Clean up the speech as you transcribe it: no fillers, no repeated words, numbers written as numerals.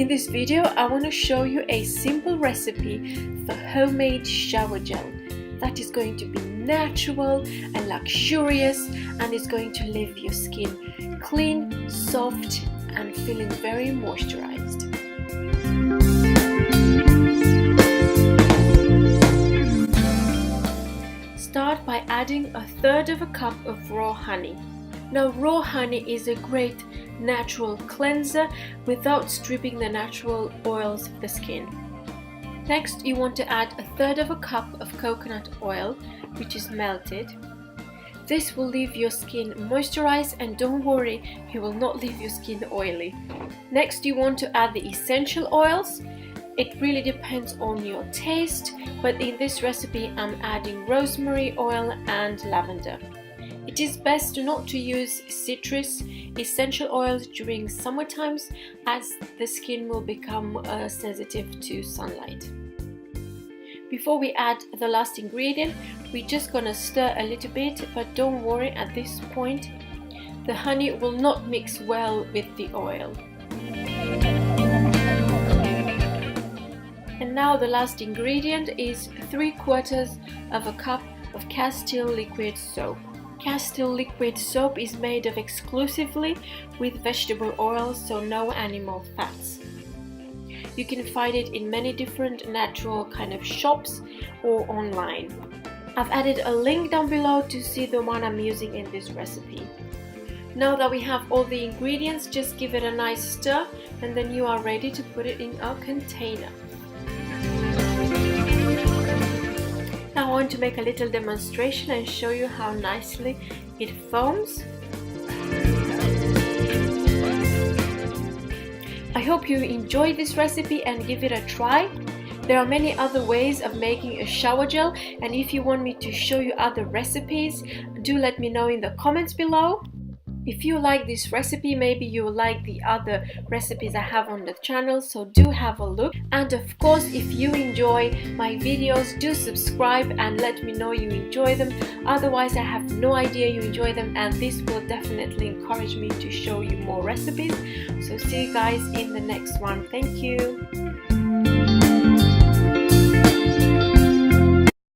In this video, I want to show you a simple recipe for homemade shower gel that is going to be natural and luxurious and is going to leave your skin clean, soft and feeling very moisturized. Start by adding 1/3 cup of raw honey. Now, raw honey is a great natural cleanser without stripping the natural oils of the skin. Next, you want to add 1/3 cup of coconut oil, which is melted. This will leave your skin moisturized, and don't worry, it will not leave your skin oily. Next, you want to add the essential oils. It really depends on your taste, but in this recipe I'm adding rosemary oil and lavender. It is best not to use citrus essential oils during summer times, as the skin will become sensitive to sunlight. Before we add the last ingredient, we're just gonna stir a little bit, but don't worry, at this point the honey will not mix well with the oil. And now the last ingredient is 3/4 of a cup of Castile Liquid soap. Castile Liquid soap is made of exclusively with vegetable oils, so no animal fats. You can find it in many different natural kind of shops or online. I've added a link down below to see the one I'm using in this recipe. Now that we have all the ingredients, just give it a nice stir and then you are ready to put it in a container. Now I want to make a little demonstration and show you how nicely it foams. I hope you enjoyed this recipe and give it a try. There are many other ways of making a shower gel, and if you want me to show you other recipes, do let me know in the comments below. If you like this recipe, maybe you will like the other recipes I have on the channel, so do have a look. And of course, if you enjoy my videos, do subscribe and let me know you enjoy them. Otherwise, I have no idea you enjoy them, and this will definitely encourage me to show you more recipes. So see you guys in the next one. Thank you.